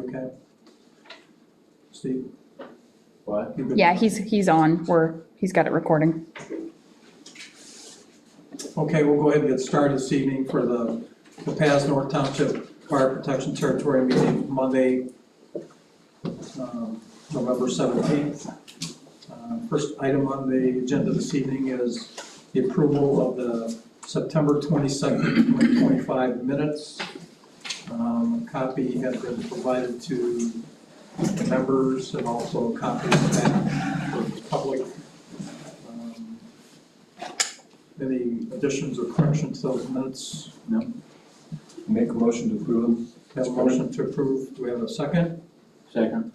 okay? Steve? What? You good? Yeah, he's on, he's got it recording. Okay, we'll go ahead and get started this evening for the Lapaz North Township Fire Protection Territory meeting Monday, November 17th. First item on the agenda this evening is the approval of the September 22nd, 2025 minutes. A copy has been provided to the members and also a copy of that for the public. Any additions or corrections to those minutes? No. Make a motion to approve. Have a motion to approve. Do we have a second? Second.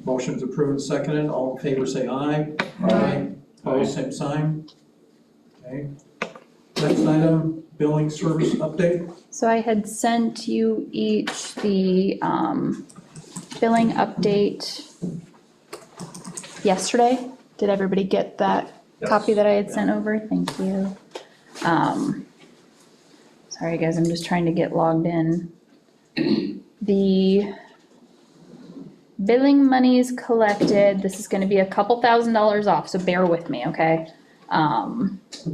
Motion's approved and seconded. All in favor say aye. Aye. Opposed, same sign. Okay. Next item, billing service update. So I had sent you each the billing update yesterday. Did everybody get that copy that I had sent over? Thank you. Sorry guys, I'm just trying to get logged in. The billing monies collected, this is gonna be a couple $1,000s off, so bear with me, okay?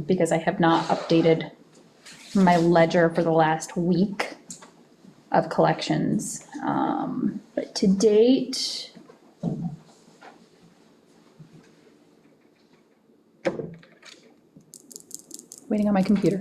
Because I have not updated my ledger for the last week of collections. But to date, waiting on my computer.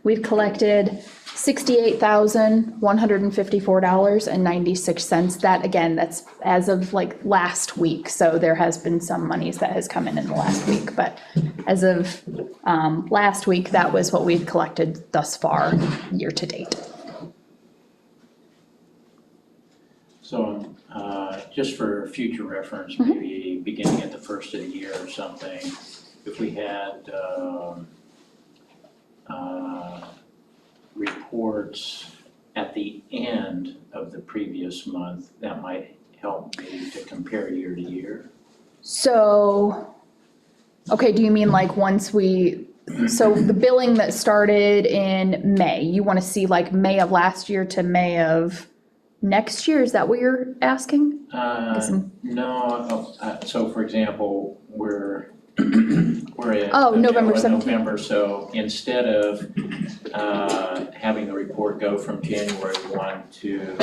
We've collected $68,154.96. That, again, that's as of like last week. So there has been some monies that has come in the last week, but as of last week, that was what we've collected thus far, year to date. So, just for future reference, maybe beginning at the first of the year or something, if we had, reports at the end of the previous month, that might help me to compare year to year. So, okay, do you mean like once so the billing that started in May, you want to see like May of last year to May of next year? Is that what you're asking? No, so for example, we're in Oh, the November middle of 17th. November, so instead of having the report go from January 1 to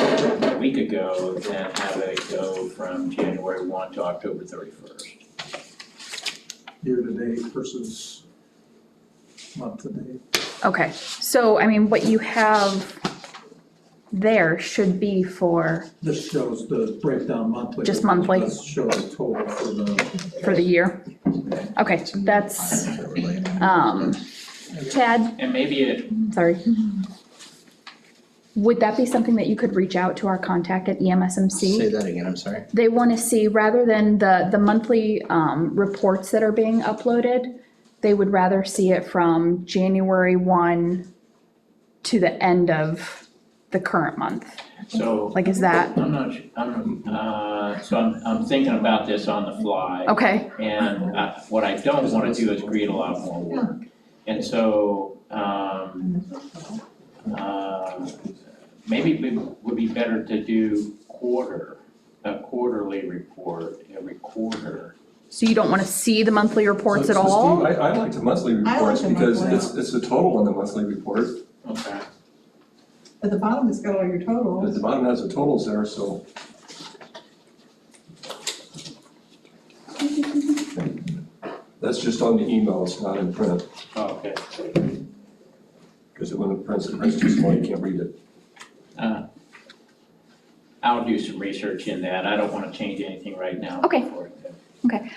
a week ago, then have it go from January 1 to October 31st. Year to date versus month to date. Okay, so I mean, what you have there should be for This shows the breakdown monthly. Just monthly? This shows the total for the year. Okay, that's, Chad, And maybe it, sorry. Would that be something that you could reach out to our contact at Say EMSMC? that again, I'm sorry. They want to see, rather than the monthly reports that are being uploaded, they would rather see it from January 1 to the end of the current month. so. Like, is that, I'm not, I'm thinking about this on the fly. okay, And what I don't want to do is create a lot more work. And so, maybe it would be better to do a quarterly report every quarter. so you don't want to see the monthly reports at So, all? Steve, I like the monthly reports the because monthly. it's the total on the monthly report. Okay. At the bottom, it's got all your At totals. the bottom has the totals there, so. That's just on the email, it's not in print, Okay. because when it prints too small, you can't read it. I'll do some research in that. I don't want to change anything right now. Okay. before it- Okay,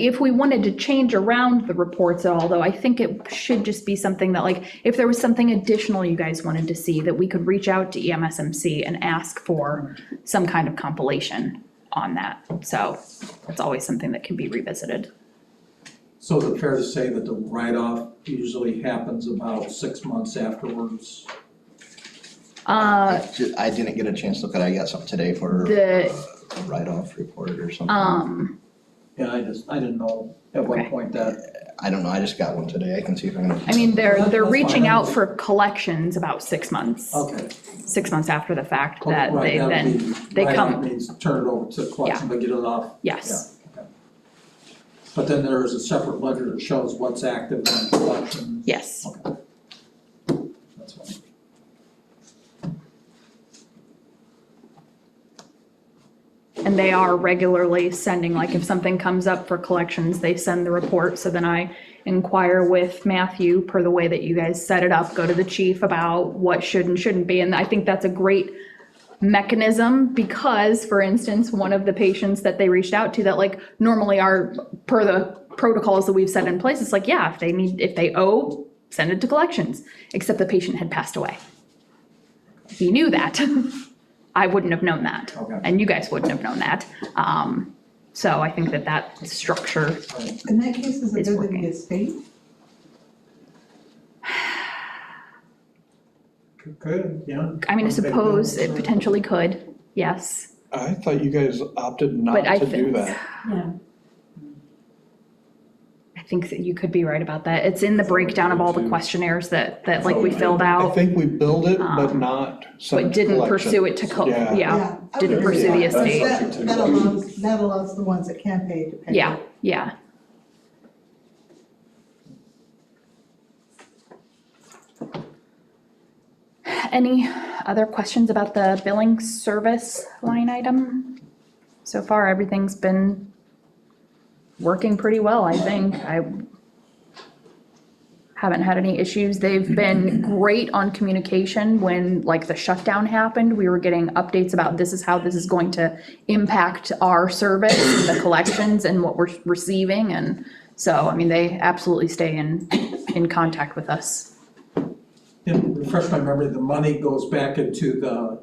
if we wanted to change around the reports at all, though, I think it should just be something that, like, if there was something additional you guys wanted to see, that we could reach out to EMSMC and ask for some kind of compilation on that. So it's always something that can be revisited. So is it fair to say that the write-off usually happens about 6 months afterwards? I didn't get a chance to look at it. I got something today for The, a write-off report or something. Yeah, I didn't know at what Okay. point that, I don't know, I just got one today, I can see if I can. I mean, they're That's reaching fine. out for collections about 6 months. Okay. 6 months after the fact that Right, they that would then, be- they write-off come, means turn it over to collection, but get it off. yes. Yeah, okay. But then there is a separate ledger that shows what's active on collection. Yes. Okay. That's fine. And they are regularly sending, like if something comes up for collections, they send the report. So then I inquire with Matthew per the way that you guys set it up, go to the chief about what should and shouldn't be. And I think that's a great mechanism because, for instance, one of the patients that they reached out to that like normally are per the protocols that we've set in place, it's like, yeah, if they owe, send it to collections, except the patient had passed away. He knew that. I wouldn't have known that. Okay. And you guys wouldn't have known that. So I think that structure, In that case, is it It's good to working. be a state? Good, yeah. I mean, I Big suppose bill, it sure. potentially could, yes. I thought you guys opted not But I to do think, that. Yeah. I think that you could be right about that. It's in the breakdown of all the questionnaires that like we filled I out, think we billed it, but not sent but to didn't collection. pursue it to, Yeah. yeah, I didn't would agree pursue the with that. estate. That allows the ones that can pay to pay. Yeah, yeah. Any other questions about the billing service line item? So far, everything's been working pretty well, I think. I haven't had any issues. They've been great on communication when like the shutdown happened. We were getting updates about this is how this is going to impact our service, and the collections and what we're receiving. And so, I mean, they absolutely stay in contact with us. And refresh my memory, the money goes back into the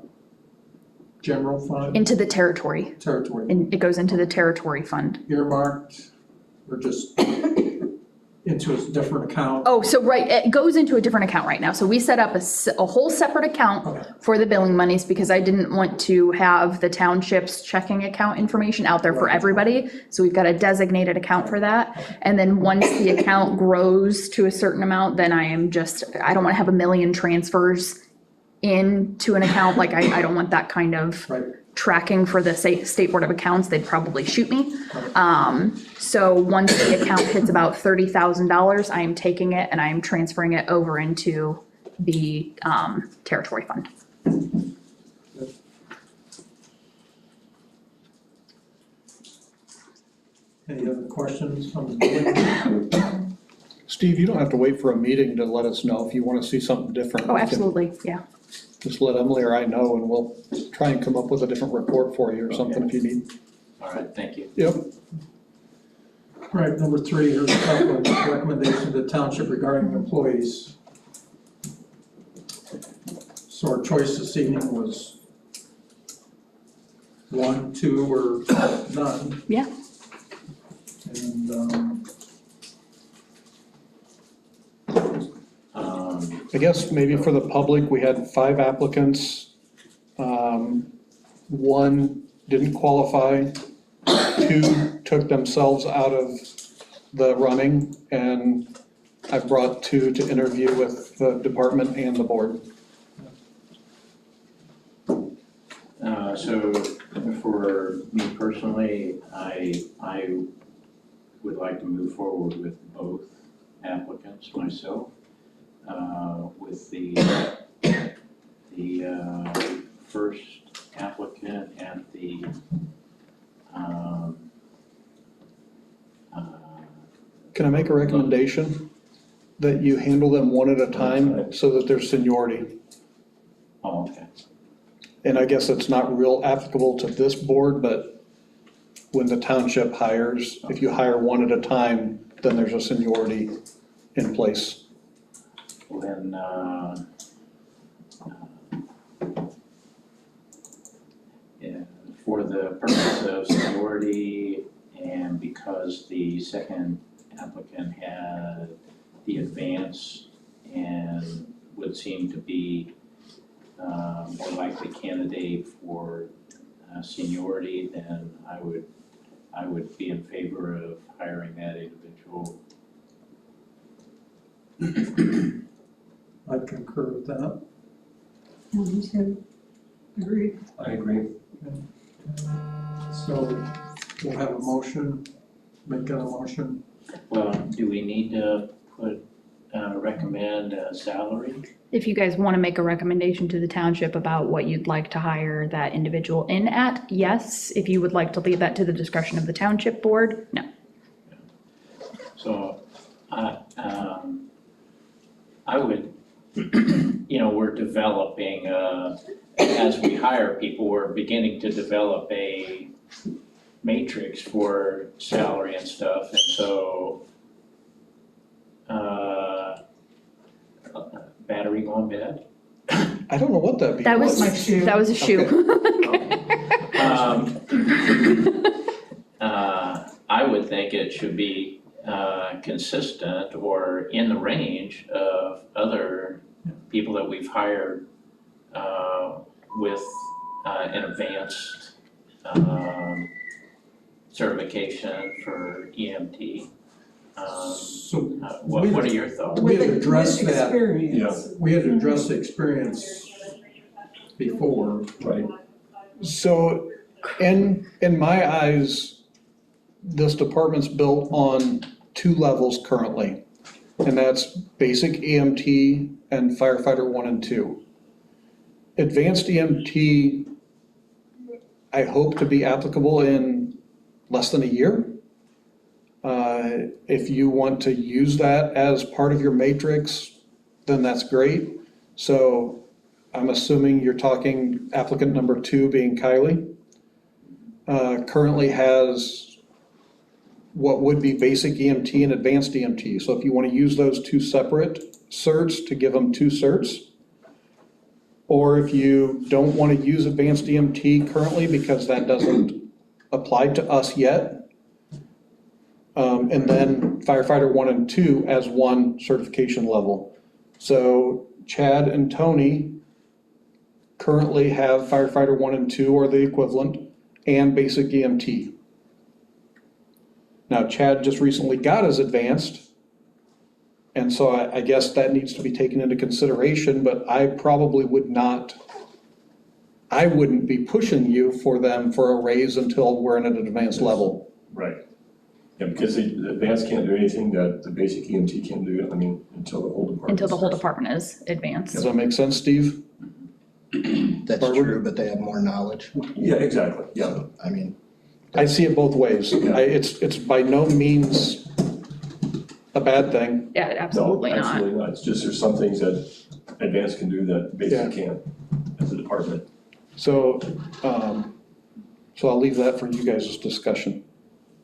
general fund, Into the territory, territory, and it goes into the territory fund. earmarked, or just into a different account? Oh, so right, it goes into a different account right now. So we set up a whole separate account Okay. for the billing monies because I didn't want to have the township's checking account information out there for Right. everybody. So we've got a designated account for that. And then once the account grows to a certain amount, then I don't want to have a million transfers into an account. Like I don't want that kind of Right. tracking for the State Board of Accounts. They'd probably shoot me. So once the account hits about $30,000, I am taking it and I am transferring it over into the territory fund. Any other questions from the board? Steve, you don't have to wait for a meeting to let us know if you want to see something different. Oh, We can absolutely, yeah. Just let Emily or I know and we'll try and come up with a different report for you or something if you need. All right, thank you. Yep. All right, number 3, here's a recommendation to the township regarding employees. So our choice this evening was 1, 2, or none. Yeah. And I guess maybe for the public, we had 5 applicants. 1 didn't qualify, 2 took themselves out of the running, and I brought 2 to interview with the department and the board. So for me personally, I would like to move forward with both applicants myself. With the first applicant and the Can I make a recommendation that you handle them one at a time so that there's seniority? oh, okay. And I guess it's not real applicable to this board, but when the township hires, if you hire one at a time, then there's a seniority in place. Well, then, yeah, for the purpose of seniority and because the second applicant had the advance and would seem to be more likely candidate for seniority, then I would be in favor of hiring that individual I'd concur with that. You said, agreed. I agree. So we'll have a motion, make that a motion. Well, do we need to recommend a salary? If you guys want to make a recommendation to the township about what you'd like to hire that individual in at, yes. If you would like to leave that to the discretion of the township board, no. So, I would, we're developing, as we hire people, we're beginning to develop a matrix for salary and stuff, and so, battery going bad? I don't know what that means. That was, My shoe. that was a shoe. I would think it should be consistent or in the range of other people that we've hired with an advanced certification for EMT. So What are your thoughts? We had addressed With that. experience. We had addressed the experience before. Right. So in my eyes, this department's built on 2 levels currently. And that's basic EMT and firefighter 1 and 2. Advanced EMT, I hope to be applicable in less than a year. If you want to use that as part of your matrix, then that's great. So I'm assuming you're talking applicant number 2 being Kylie. Currently has what would be basic EMT and advanced EMT. So if you want to use those 2 separate certs to give them 2 certs, or if you don't want to use advanced EMT currently because that doesn't apply to us yet, and then firefighter 1 and 2 as 1 certification level. So Chad and Tony currently have firefighter 1 and 2 or the equivalent and basic EMT. Now Chad just recently got his advanced, and so I guess that needs to be taken into consideration, but I probably I wouldn't be pushing you for them for a raise until we're at an advanced level. Right. Yeah, because the advanced can't do anything that the basic EMT can do, until the whole department. Until the whole starts. department is advanced. Does that make sense, Steve? That's Barbara? true, but they have more knowledge. Yeah, exactly, yeah. So, I mean, I see it both ways. It's by no means a bad thing. Yeah, absolutely No, not. absolutely not. It's just there's some things that advanced can do that basic can't as a department. So I'll leave that for you guys' discussion.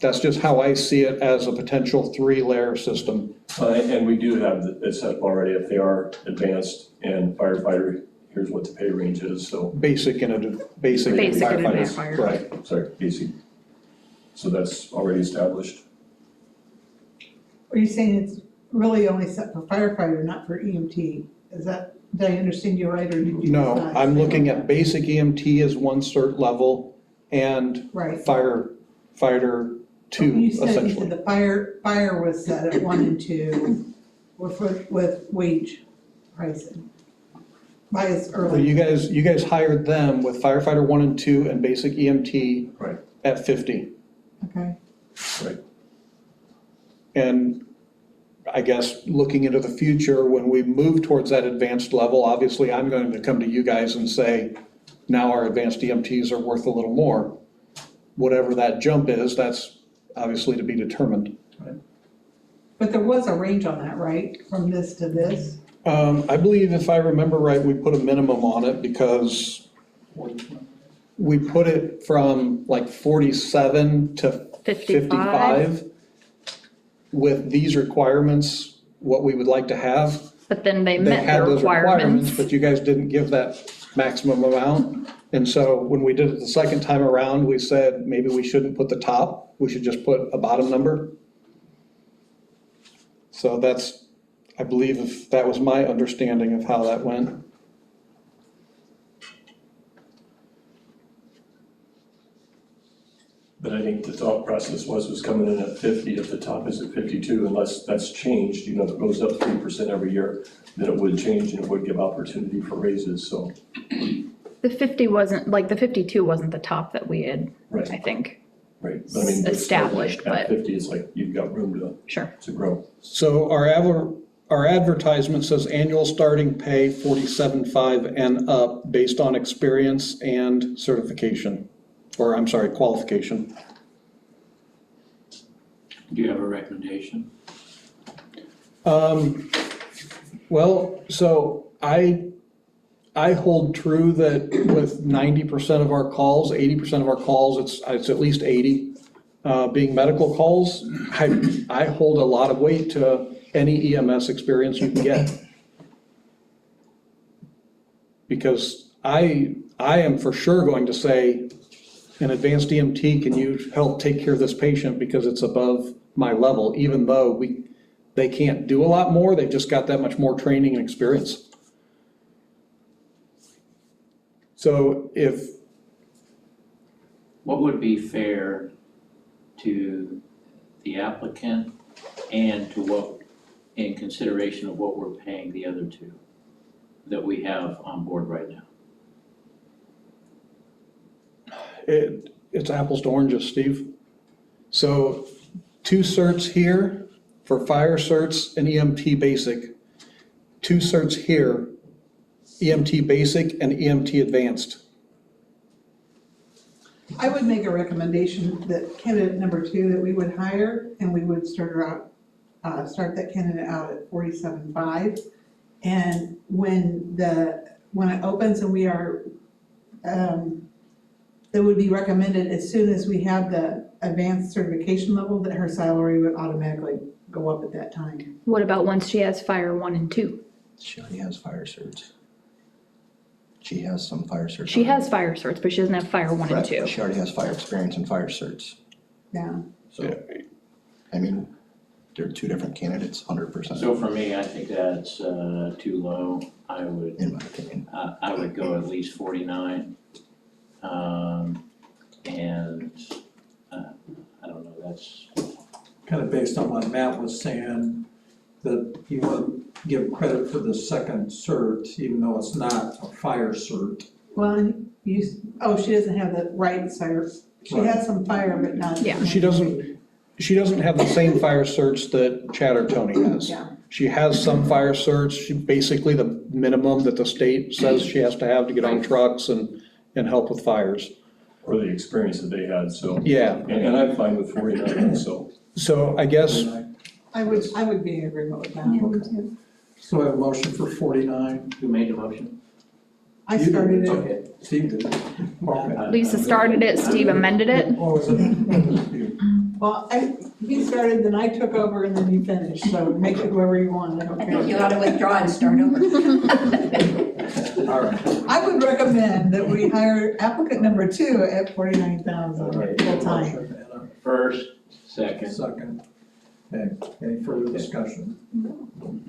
That's just how I see it as a potential 3-layer system. And we do have it set up already, if they are advanced and firefighter, here's what the pay range is, so. Basic and basic Basic and firefighters. advanced fire. Right, sorry, basic. So that's already established. Are you saying it's really only set for firefighter, not for EMT? Is that, did I understand you right, or did you? No, not I'm say looking that? at basic EMT as 1 cert level and Right. firefighter 2 You said essentially. the fire was set at 1 and 2 with wage pricing. By its Well, early. you guys hired them with firefighter 1 and 2 and basic EMT Right. at 50. Okay, And I guess looking into the future, when we move towards that advanced level, obviously I'm going to come to you guys and say, now our advanced EMTs are worth a little more. Whatever that jump is, that's obviously to be determined. but there was a range on that, right, from this to this? I believe if I remember right, we put a minimum on it because we put it from like 47 to 55. With these requirements, what we would like to have. But then they They met had the those requirements, requirements. but you guys didn't give that maximum amount. And so when we did it the second time around, we said maybe we shouldn't put the top, we should just put a bottom number. So that's, I believe if that was my understanding of how that went. But I think the thought process was coming in at 50, if the top is at 52, unless that's changed, if it goes up 3% every year, then it would change and it would give opportunity for raises, so. The 50 wasn't, like, the 52 wasn't the top that we had, Right. I think. Right, but I mean, it's still like Established, but- at 50, it's like you've got room Sure. to grow. So our advertisement says annual starting pay 47.5 and up based on experience and certification, or I'm sorry, qualification. Do you have a recommendation? Well, so I hold true that with 90% of our calls, 80% of our calls, it's at least 80, being medical calls, I hold a lot of weight to any EMS experience you can get. Because I am for sure going to say, an advanced EMT, can you help take care of this patient because it's above my level, even though they can't do a lot more, they've just got that much more training and experience. So What would be fair to the applicant and to what, in consideration of what we're paying the other two that we have on board right now? it's apples to oranges, Steve. So 2 certs here for fire certs and EMT basic. 2 certs here, EMT basic and EMT advanced. I would make a recommendation that candidate number 2 that we would hire, and we would start that candidate out at 47.5. And when it opens and we are, that would be recommended as soon as we have the advanced certification level, that her salary would automatically go up at that time. What about once she has fire 1 and 2? She already has fire certs. She has some fire certs. She has fire certs, but she doesn't have fire 1 and Correct, 2. She already has fire experience and fire certs. Yeah. So, I mean, they're 2 different candidates, 100%, So for me, I think that's too low. I would in my opinion. I would go at least 49. And I don't know, that's, Kind of based on what Matt was saying, that you would give credit for the second cert, even though it's not a fire cert. Well, she doesn't have the right fire. She has some fire, but not. Yeah. She doesn't have the same fire certs that Chad or Tony has. Yeah. She has some fire certs, basically the minimum that the state says she has to have to get on trucks and help with fires. Or the experience that they had, so. Yeah, And I'm fine with 49 also. so I guess, I would be in agreement with that. So I have a motion for 49. who made the motion? I started it. Okay. Steve did. Okay. Lisa started it, Steve amended it. Or was it? Well, he started, then I took over, and then you finished, so make it whoever you want, I don't I think you care. ought to withdraw and start over. All right. I would recommend that we hire applicant number 2 at 49,000 full-time. Motion and First, a second. second. Okay, any further discussion?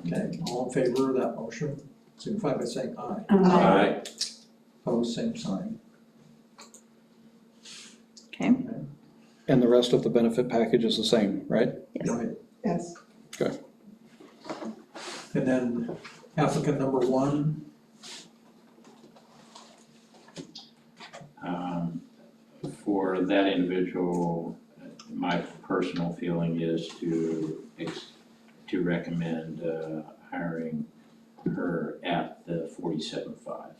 Okay, all in favor of that motion, signify by saying aye. Aye. Opposed, same sign. Okay. and the rest of the benefit package is the same, right? Right. Yes. Okay. And then applicant number 1, For that individual, my personal feeling is to recommend hiring her at the 47.5.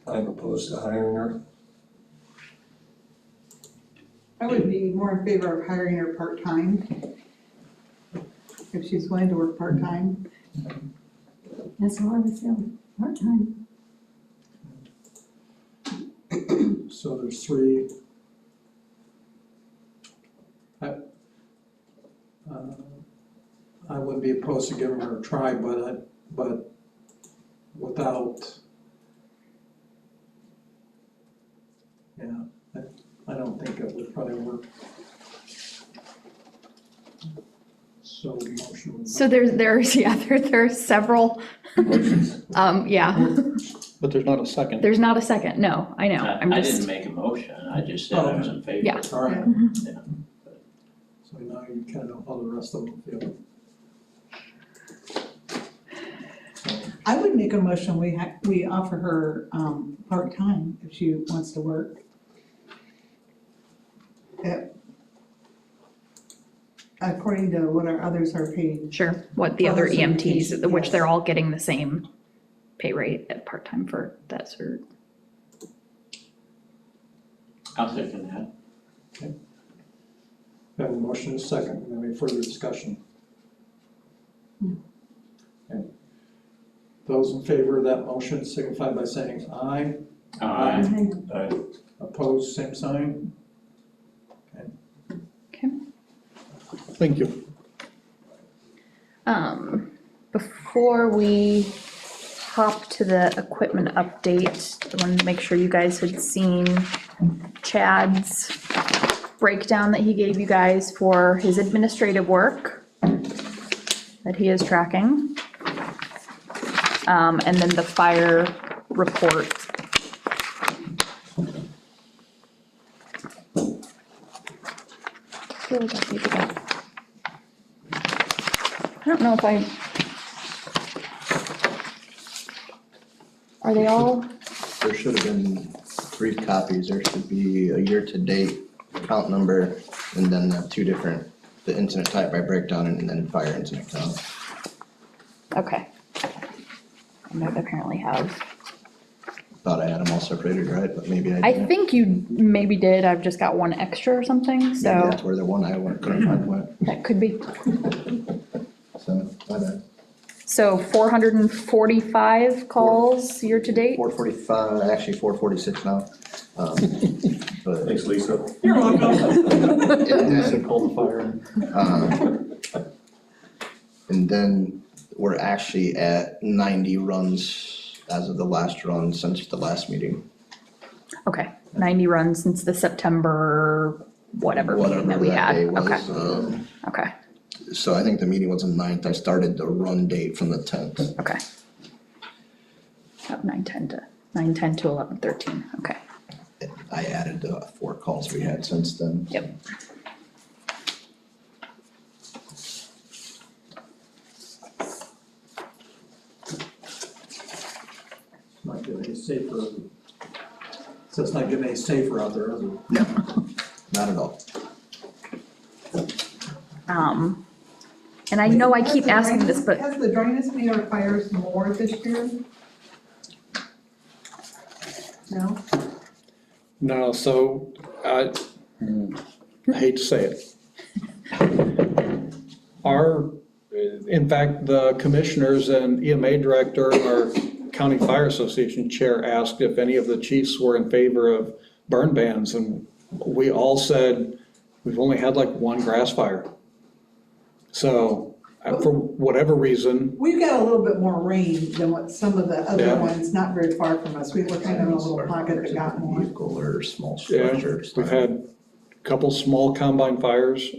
I'm opposed to hiring her. I would be more in favor of hiring her part-time. If she's willing to work part-time. That's how I would feel, part-time. so there's 3. I wouldn't be opposed to giving her a try, but without, I don't think it would probably work. So motion. So there's several, Motions. yeah. But there's not a second. There's not a second, no, I know, I'm I just, didn't make a motion, I just said I was in favor. Yeah. All right, Yeah. so now you kind of know how the rest of them feel. I would make a motion, we offer her, part-time if she wants to work. According to what our others are paid. sure, what the For other her EMTs, certification, which yes. they're all getting the same pay rate at part-time for that cert. I'll second that. We have a motion and a second, any further discussion? Okay. Those in favor of that motion signify by saying aye. Opposed, same sign. Thank you. Before we hop to the equipment update, I wanted to make sure you guys had seen Chad's breakdown that he gave you guys for his administrative work that he is tracking. And then the fire report. I feel like I gave it up. I don't know if I. Are they all? There should have been 3 copies. There should be a year-to-date count number and then 2 different, the incident type by breakdown and then fire incident count. Okay. I might apparently have. Thought I had them all separated, right? But maybe I I didn't. think you maybe did. I've just got one extra or something, Maybe so that's where the one I couldn't find went, that could be. so my bad. So 445 calls year to date. 445, actually 446 now. But Thanks, Lisa. You're welcome. and Call the fire. and then we're actually at 90 runs as of the last run since the last meeting. Okay, 90 runs since the September whatever meeting that we had. day was. Okay, okay, So I think the meeting was the 9th. I started the run date from the 10th. okay. Up 9:10 to 9:10 to 11:13. Okay. I added the 4 calls we had since then. Yep. Not getting any safer. So it's not getting any safer out there, is it? No, not at all. And I know I keep asking this, but Has the dryness made our fires more this year? No? No, so I hate to say it. In fact, the commissioners and EMA director, our county fire association chair asked if any of the chiefs were in favor of burn bans, and we all said, we've only had like 1 grass fire. So, for whatever reason, We've got a little bit more rain than what some of the Yeah. other ones, not very far from us. We were kind of in a little pocket that got more. Vehicle or small yeah, structures. we've had a couple small combine fires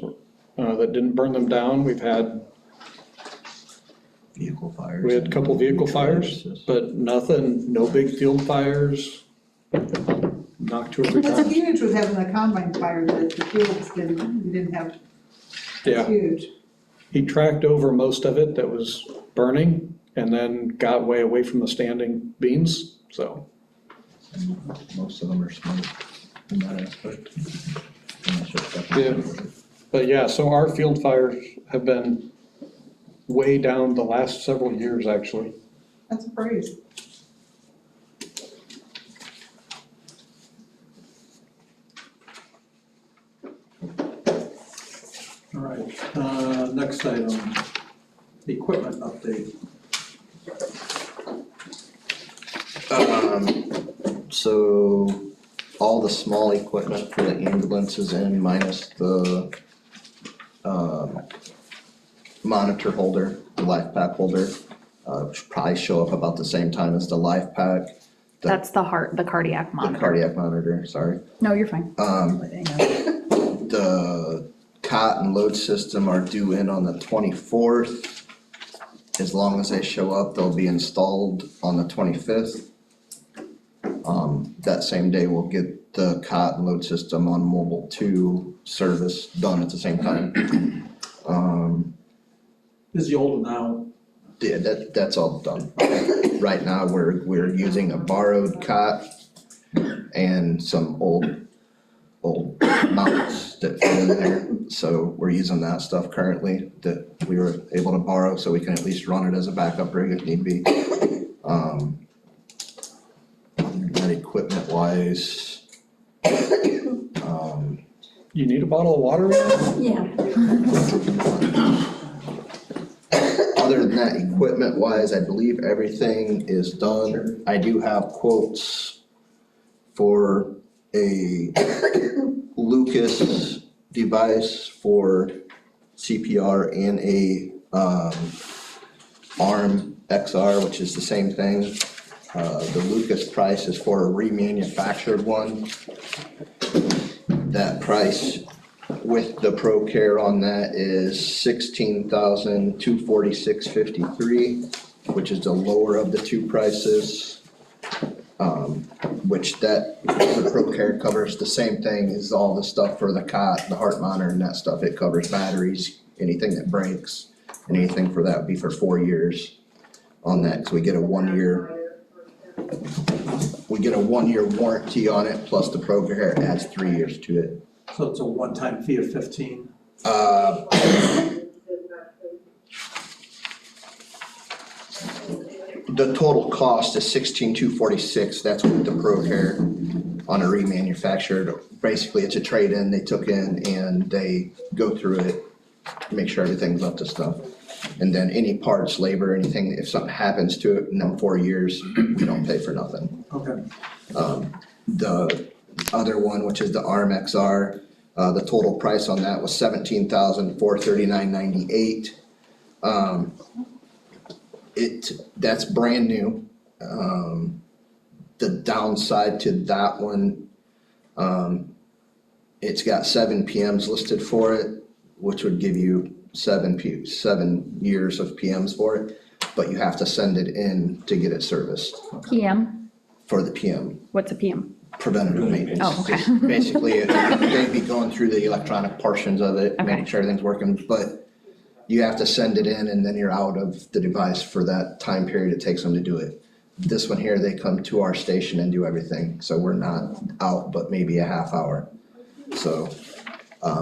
that didn't burn them down. We've had Vehicle fires. We had a couple vehicle fires, but nothing, no big field fires. Knocked 2 or 3 What's times. huge was having the combine fire that the fields we didn't have. Yeah, Huge. he tracked over most of it that was burning and then got way away from the standing beans, so. Most of them are small in that aspect. I'm not sure if that's- Yeah. But yeah, so our field fires have been way down the last several years, actually. That's a praise. All right, next item, equipment update. So all the small equipment for the ambulance is in minus the monitor holder, the life pack holder. Should probably show up about the same time as the life pack, that's the cardiac the monitor. cardiac monitor, sorry. No, you're fine. I know. The cot and load system are due in on the 24th. As long as they show up, they'll be installed on the 25th. that same day, we'll get the cot and load system on mobile 2 service done at the same time. Is the old now? Yeah, that's all done. Right now, we're using a borrowed cot and some old mounts that fit in there. So we're using that stuff currently that we were able to borrow, so we can at least run it as a backup rig if need be. That equipment wise, You need a bottle of water? Yeah. other than that, equipment wise, I believe everything is done. I do have quotes for a Lucas device for CPR and a ARM XR, which is the same thing. The Lucas price is for a remanufactured one. That price with the Pro Care on that is $16,246.53, which is the lower of the two prices. Which the Pro Care covers the same thing as all the stuff for the cot, the heart monitor and that stuff. It covers batteries, anything that breaks, and anything for that would be for 4 years on that, because we get a 1 year. We get a 1 year warranty on it, plus the Pro Care adds 3 years to it. So it's a one-time fee of 15? The total cost is $16,246, that's with the Pro Care on a remanufactured. Basically, it's a trade-in they took in and they go through it, make sure everything's up to stuff. And then any parts, labor, anything, if something happens to it in them 4 years, we don't pay for nothing. Okay. The other one, which is the ARM XR, the total price on that was $17,439.98. That's brand new. The downside to that one, it's got 7 PMs listed for it, which would give you 7 years of PMs for it, but you have to send it in to get it serviced PM, for the PM. what's a PM? Preventative maintenance. Oh, okay. Just basically, they'd be going through the electronic portions of it, making Okay. sure everything's working, but you have to send it in and then you're out of the device for that time period it takes them to do it. This one here, they come to our station and do everything, so we're not out but maybe a half hour. So,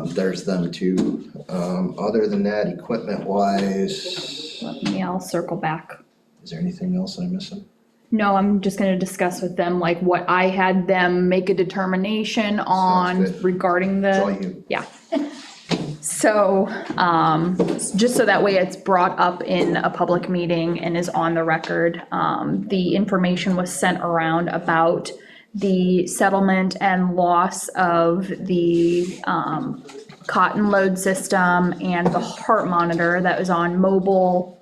there's them two. Other than that, equipment wise, I'll circle back. is there anything else I'm missing? No, I'm just gonna discuss with them like what I had them make a determination on good. regarding It's all the, you. so, just so that way it's brought up in a public meeting and is on the record. The information was sent around about the settlement and loss of the, cotton load system and the heart monitor that was on mobile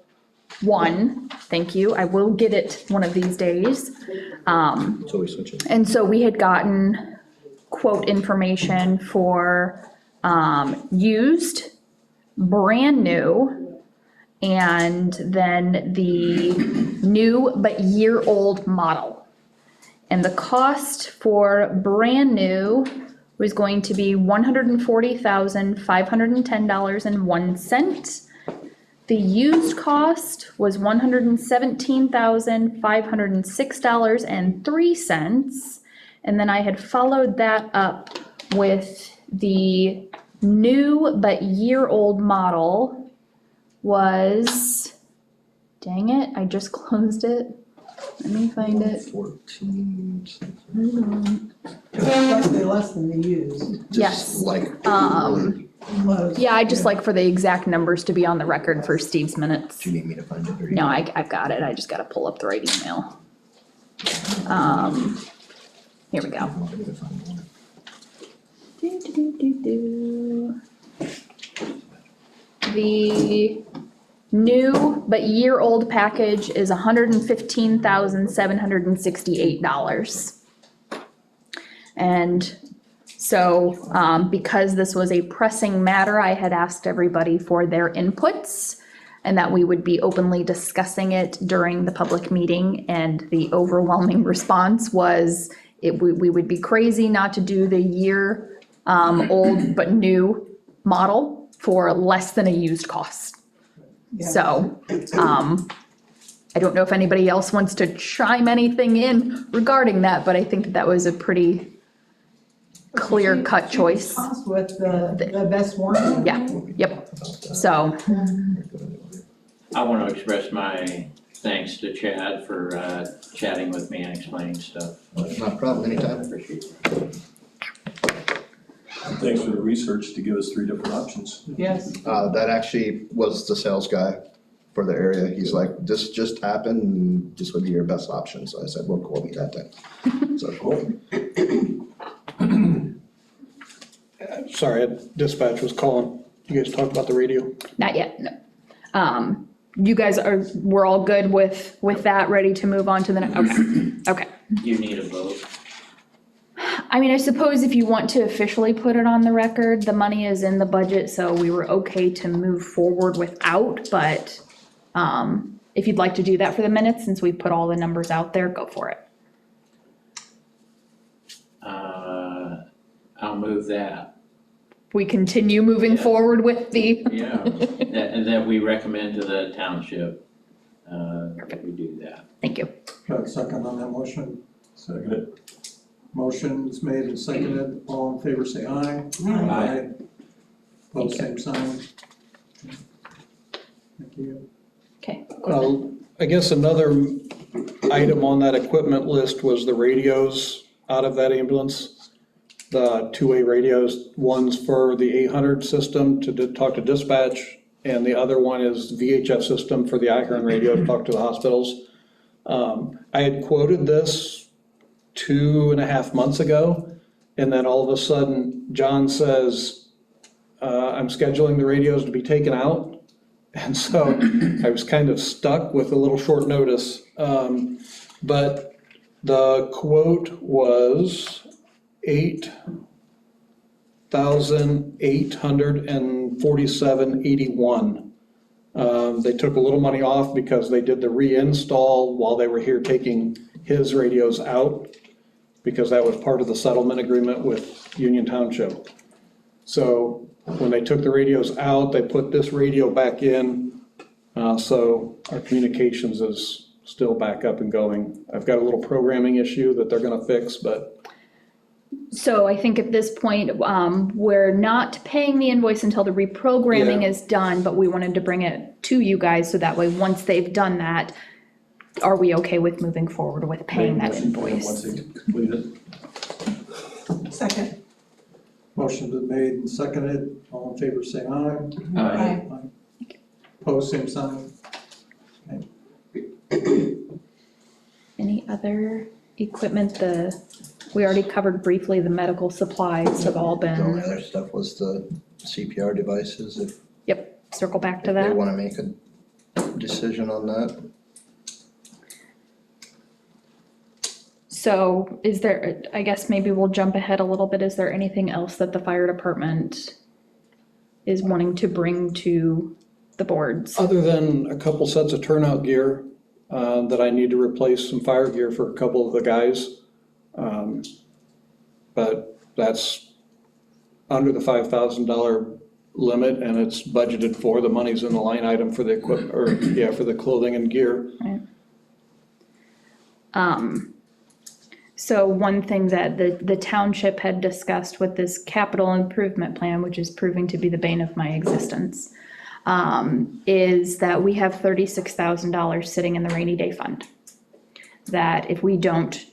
1. Thank you. I will get it one of these days. So we switch it. And so we had gotten quote information for used, brand new, and then the new but year-old model. And the cost for brand new was going to be $140,510.01. The used cost was $117,506.03. And then I had followed that up with the new but year-old model was, dang it, I just closed it. Let me find it. 14. Slightly less than the used. Yes. Just like. Lows. Yeah, I just like for the exact numbers to be on the record for Steve's minutes. Do you need me to find it? Or No, I've got it. I just gotta pull up the right email. Here we go. The new but year-old package is $115,768. And so, because this was a pressing matter, I had asked everybody for their inputs and that we would be openly discussing it during the public meeting. And the overwhelming response was, we would be crazy not to do the year, old but new model for less than a used cost. Yeah. So, I don't know if anybody else wants to chime anything in regarding that, but I think that was a pretty clear-cut choice. Cost with the best warranty. Yeah, yep. So, I want to express my thanks to Chad for chatting with me and explaining stuff. Not a problem, anytime. Appreciate it. Thanks for the research to give us 3 different options. Yes. That actually was the sales guy for the area. He's like, this just happened, and this would be your best option. So I said, well, quote me that then. So cool. Sorry, dispatch was calling. You guys talked about the radio? not yet, no. You guys we're all good with that, ready to move on to the next, okay. You need a vote. I mean, I suppose if you want to officially put it on the record, the money is in the budget, so we were okay to move forward without, but if you'd like to do that for the minutes, since we put all the numbers out there, go for it. I'll move that. We continue moving Yeah. forward with the, Yeah, that we recommend to the township, that we do that. thank you. Got a second on that motion? Second it. Motion's made and seconded. All in favor, say aye. Aye. Pose same sign. Thank you. Okay, I guess another item on that equipment list was the radios out of that ambulance. The two-way radios, one's for the 800 system to talk to dispatch, and the other one is VHF system for the Ahern radio to talk to the hospitals. I had quoted this 2.5 months ago, and then all of a sudden, John says, I'm scheduling the radios to be taken out. And so I was kind of stuck with a little short notice. But the quote was $8,847.81. They took a little money off because they did the reinstall while they were here taking his radios out, because that was part of the settlement agreement with Union Township. So when they took the radios out, they put this radio back in, so our communications is still back up and going. I've got a little programming issue that they're gonna fix, but so I think at this point, we're not paying the invoice until the reprogramming Yeah. is done, but we wanted to bring it to you guys, so that way, once they've done that, are we okay with moving forward with paying that Motion, Once invoice? they complete it. Second. Motion's been made and seconded. All in favor, say aye. Aye. Pose same sign. Any other equipment, we already covered briefly, the medical supplies have all The only been, other stuff was the CPR devices, if circle back to they that. wanna make a decision on that. So is there, I guess maybe we'll jump ahead a little bit, is there anything else that the fire department is wanting to bring to the boards? other than a couple sets of turnout gear, that I need to replace some fire gear for a couple of the guys. But that's under the $5,000 limit, and it's budgeted for, the money's in the line item for the equipment, or, yeah, for the clothing and gear. So one thing that the township had discussed with this capital improvement plan, which is proving to be the bane of my existence, is that we have $36,000 sitting in the rainy day fund. That if we don't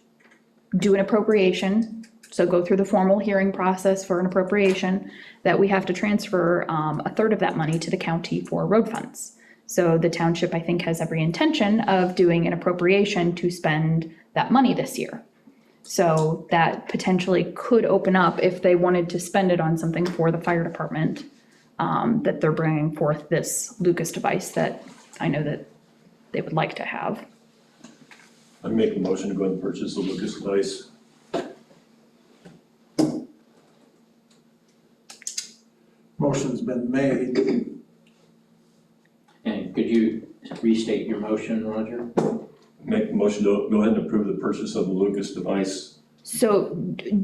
do an appropriation, so go through the formal hearing process for an appropriation, that we have to transfer a third of that money to the county for road funds. So the township, I think, has every intention of doing an appropriation to spend that money this year. So that potentially could open up, if they wanted to spend it on something for the fire department, that they're bringing forth this Lucas device that I know that they would like to have. I make a motion to go ahead and purchase the Lucas device. Motion's been made. And could you restate your motion, Roger? Make a motion to go ahead and approve the purchase of the Lucas device. So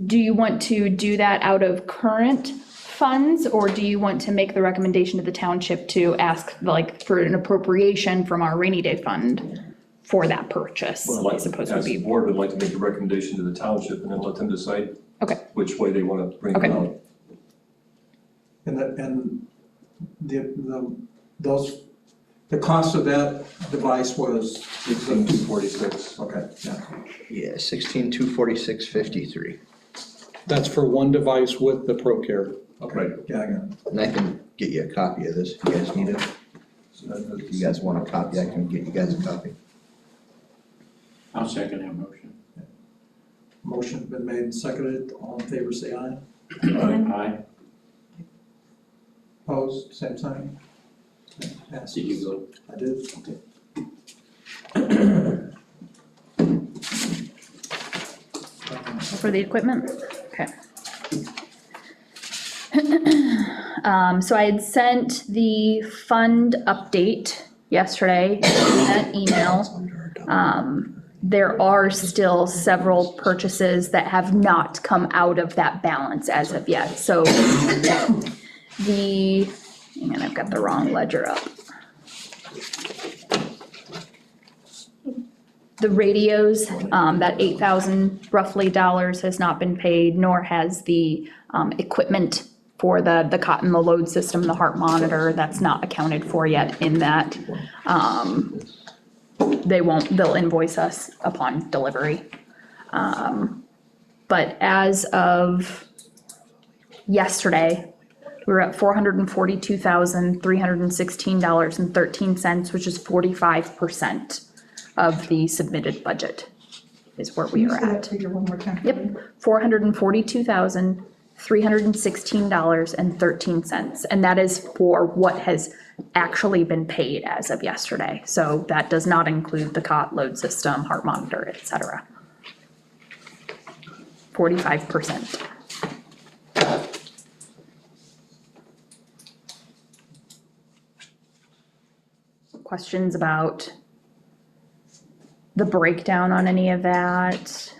do you want to do that out of current funds, or do you want to make the recommendation to the township to ask like for an appropriation from our rainy day fund for that purchase? Well, I I'd suppose like would to, as be, the board would like to make a recommendation to the township and then let them decide okay, which way they want to bring it Okay. out. And the cost of that device was, 16,246. okay, yeah. Yeah, 16,246.53. That's for one device with the ProCare. Okay, yeah, I got it. And I can get you a copy of this if you guys need it. So that- If you guys want a copy, I can get you guys a copy. I'll second that motion. Motion's been made and seconded. All in favor, say aye. Aye. Opposed, same sign. Passes. Did you vote? I did. for the equipment, okay. So I had sent the fund update yesterday, that email. There are still several purchases that have not come out of that balance as of yet, so hang on, I've got the wrong ledger up. The radios, that $8,000 roughly has not been paid, nor has the equipment for the cot and the load system, the heart monitor, that's not accounted for yet in that. They'll invoice us upon delivery. But as of yesterday, we were at $442,316.13, which is 45% of the submitted budget is where we Can you are say that at. figure one more time? Yep, $442,316.13, and that is for what has actually been paid as of yesterday. So that does not include the cot, load system, heart monitor, et cetera. 45%. Questions about the breakdown on any of that?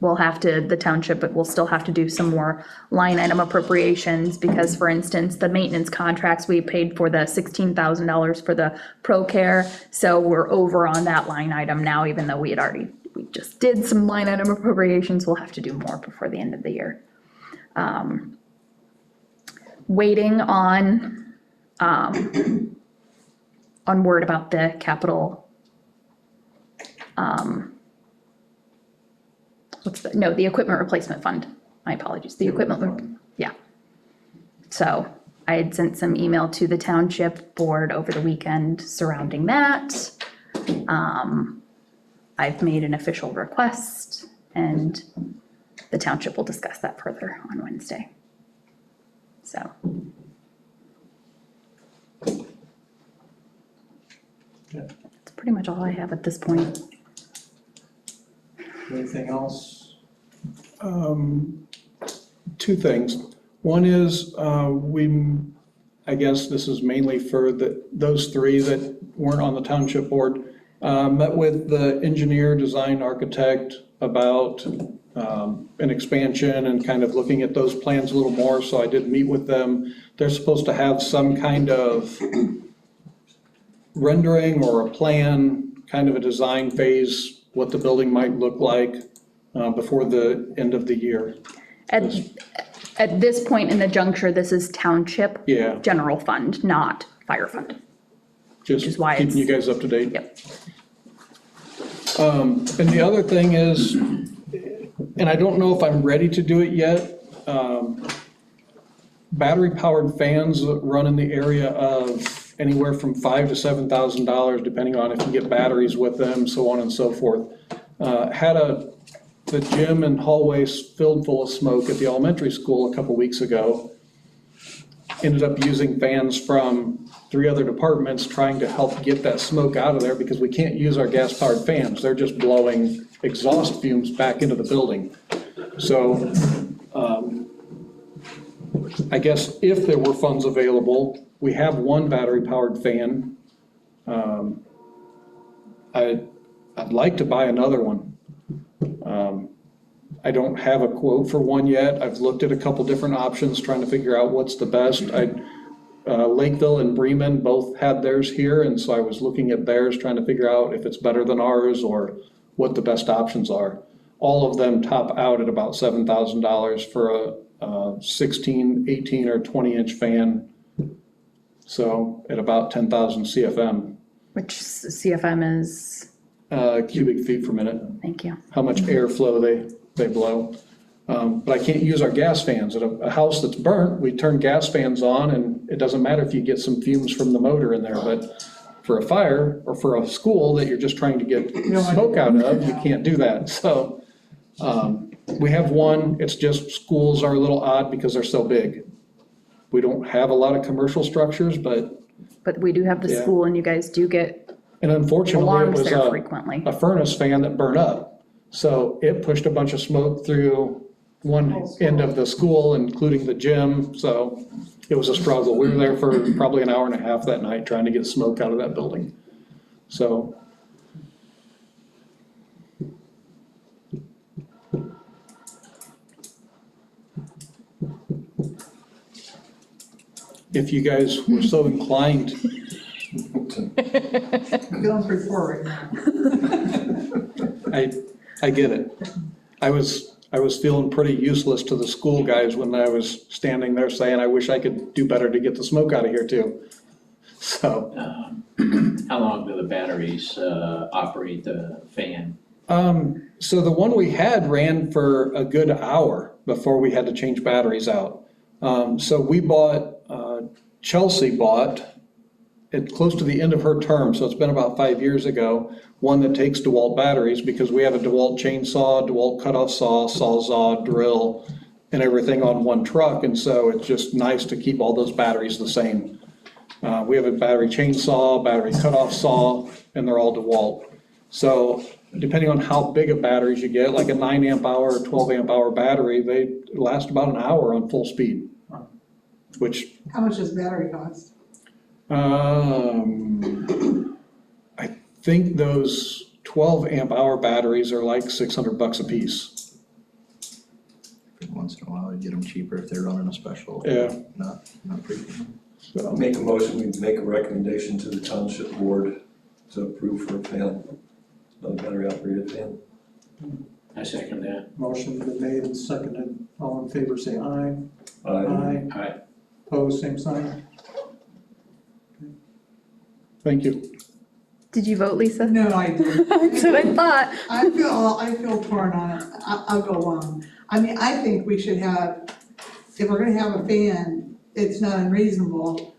The township, but we'll still have to do some more line item appropriations because, for instance, the maintenance contracts, we paid for the $16,000 for the ProCare. So we're over on that line item now, even though we just did some line item appropriations. We'll have to do more before the end of the year. Waiting on word about the capital. The equipment replacement fund. My apologies, the equipment, yeah. So I had sent some email to the township board over the weekend surrounding that. I've made an official request and the township will discuss that further on Wednesday. So. That's pretty much all I have at this point. Anything else? Two things. One is, I guess this is mainly for those three that weren't on the township board. Met with the engineer, design architect about an expansion and kind of looking at those plans a little more, so I did meet with them. They're supposed to have some kind of rendering or a plan, kind of a design phase, what the building might look like before the end of the year. At this point in the juncture, this is township. Yeah. General fund, not fire fund. Just is why keeping you it's- guys up to date. Yep. And the other thing is, and I don't know if I'm ready to do it yet, battery-powered fans run in the area of anywhere from $5,000 to $7,000, depending on if you get batteries with them, so on and so forth. Had the gym and hallways filled full of smoke at the elementary school a couple weeks ago. Ended up using fans from 3 other departments trying to help get that smoke out of there because we can't use our gas-powered fans. They're just blowing exhaust fumes back into the building. So I guess if there were funds available, we have one battery-powered fan. I'd like to buy another one. I don't have a quote for one yet. I've looked at a couple different options, trying to figure out what's the best. Lakeville and Bremen both had theirs here, and so I was looking at theirs, trying to figure out if it's better than ours or what the best options are. All of them top out at about $7,000 for a 16, 18, or 20-inch fan. So at about 10,000 CFM, Which CFM is, cubic feet per minute, thank you. how much airflow they blow. But I can't use our gas fans. At a house that's burnt, we turn gas fans on, and it doesn't matter if you get some fumes from the motor in there, but for a fire or for a school that you're just trying to get smoke out of, you can't do that. So we have one, it's just schools are a little odd because they're so big. We don't have a lot of commercial structures, but But we do have the Yeah. school, and you guys do get and unfortunately, it alarms was there frequently. a furnace fan that burned up. So it pushed a bunch of smoke through one end of the school, including the gym. So it was a struggle. We were there for probably an hour and a half that night trying to get smoke out of that building. So. If you guys were so inclined, I'm feeling pretty poor right now. I get it. I was feeling pretty useless to the school guys when I was standing there saying, I wish I could do better to get the smoke out of here too. So, How long do the batteries operate the fan? so the one we had ran for a good hour before we had to change batteries out. So we bought, Chelsea bought, at close to the end of her term, so it's been about 5 years ago, one that takes DeWalt batteries, because we have a DeWalt chainsaw, DeWalt cutoff saw, sawzall, drill, and everything on one truck, and so it's just nice to keep all those batteries the same. We have a battery chainsaw, battery cutoff saw, and they're all DeWalt. So depending on how big of batteries you get, like a 9 amp hour or 12 amp hour battery, they last about an hour on full speed, which How much does battery cost? I think those 12 amp hour batteries are like $600 a piece. Once in a while, you get them cheaper if they're running a special. Yeah. Not frequently. So, Make a motion, we make a recommendation to the township board to approve for a fan, a battery operated fan. I second that. Motion been made and seconded. All in favor, say aye. Aye. Aye. Opposed, same sign. thank you. Did you vote, Lisa? No, I didn't. That's what I thought. I feel torn on it. I'll go along. I mean, I think we should have, if we're gonna have a fan, it's not unreasonable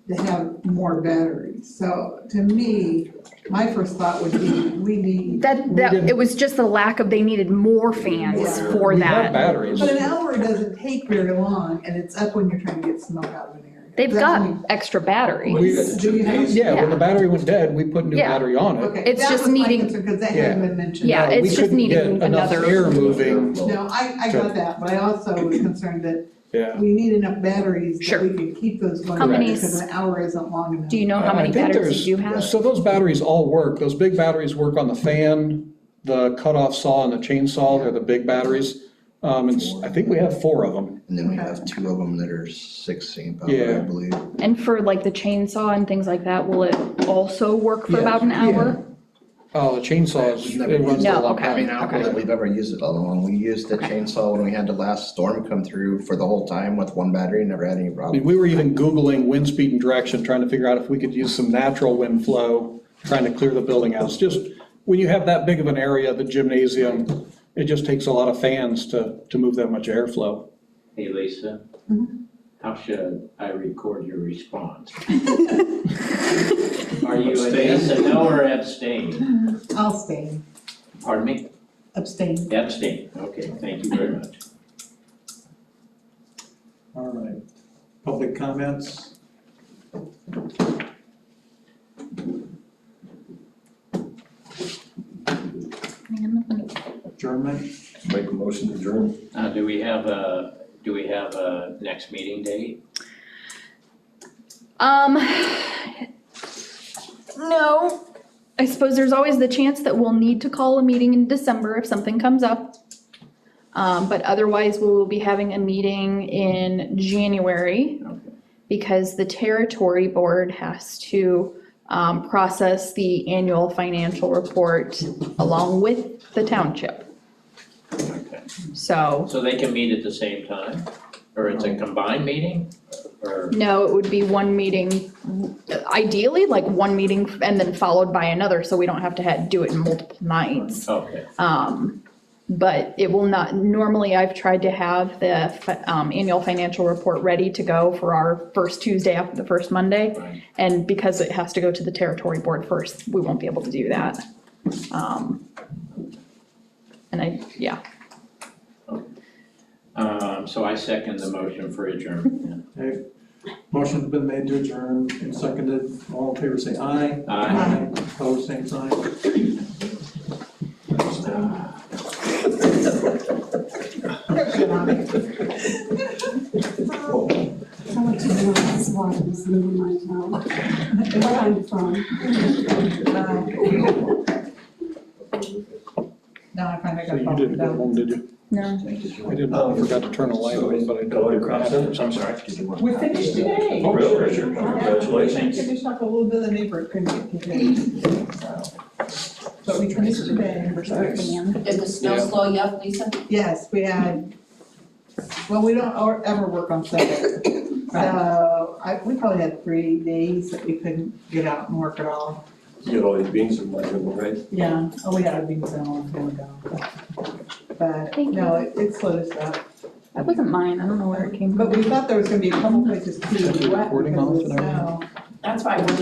to have more batteries. So to me, my first thought would be, we need, It was just the lack of, they needed more fans Yeah. for We have that. batteries. but an hour doesn't take very long, and it's up when you're trying to get smoke out of an area. They've That's got when extra batteries. Do you have? Yeah, when Yeah. the battery went dead, we put new Yeah. battery on it. Okay, It's that just was my needing- concern, because that hadn't been mentioned. Yeah, We it's just couldn't needing get enough another. air moving. No, I got that, but I also was concerned that Yeah. we need enough batteries Sure. that we can keep those going. How many Because an hour isn't long enough. Do you know how I many think batteries you do there's- have? So those batteries all work. Those big batteries work on the fan, the cutoff saw, and the chainsaw. They're the big batteries. I think we have 4 of them. And then we Okay. have 2 of them that are 16 power, Yeah. I believe. And for like the chainsaw and things like that, will it also work for Yeah. about an hour? Oh, the chainsaws, We've never it runs No, a long okay. time. I mean, I don't know that we've ever used it all along. We used the chainsaw when we had the last storm come through for the whole time with one battery, never had any I mean, problem. we were even Googling wind speed and direction, trying to figure out if we could use some natural wind flow, trying to clear the building out. It's just, when you have that big of an area, the gymnasium, it just takes a lot of fans to move that much airflow. Hey, Lisa, how should I record your response? Are you a yes, a no, or abstain? I'll abstain, Pardon me? abstain. Abstain, okay, thank you very much. All right. Public comments? Adjournment? Make a motion to adjourn. Do we have a next meeting date? No. I suppose there's always the chance that we'll need to call a meeting in December if something comes up. But otherwise, we will be having a meeting in January because the territory board has to process the annual financial report along with the township. Okay. So, So they can meet at the same time? Or it's a combined meeting? Or, no, it would be one meeting, ideally, like one meeting and then followed by another, so we don't have to do it in multiple nights. okay, But it will not, normally I've tried to have the annual financial report ready to go for our first Tuesday after the first Monday. right. And because it has to go to the territory board first, we won't be able to do that. Yeah, So I second the motion for adjournment. Okay. Motion's been made to adjourn and seconded. All in favor, say aye. Aye. Opposed, same sign. I'll let you know this water is leaving my town. Where I'm from. Now I finally So got you bumped didn't go down. home, did you? no, I didn't, I forgot to turn the light on, but I Go to did. Crossville, I'm sorry. We finished today. Oh, really? We Congratulations. finished up a little bit, the neighbor couldn't get today, so. But we finished today. Did the snow Yeah. slow you up, Lisa? Yes, we had, well, we don't ever work on Sunday. So we probably had 3 days that we couldn't get out and work at all. You get all these beans in my room, right? Yeah, oh, we had our beans in a long time ago. But, Thank no, it slowed us up. that wasn't mine, I don't know where it came from. But we thought there was gonna be a couple places Is too the wet recording because of off the and everything? snow. That's why I wondered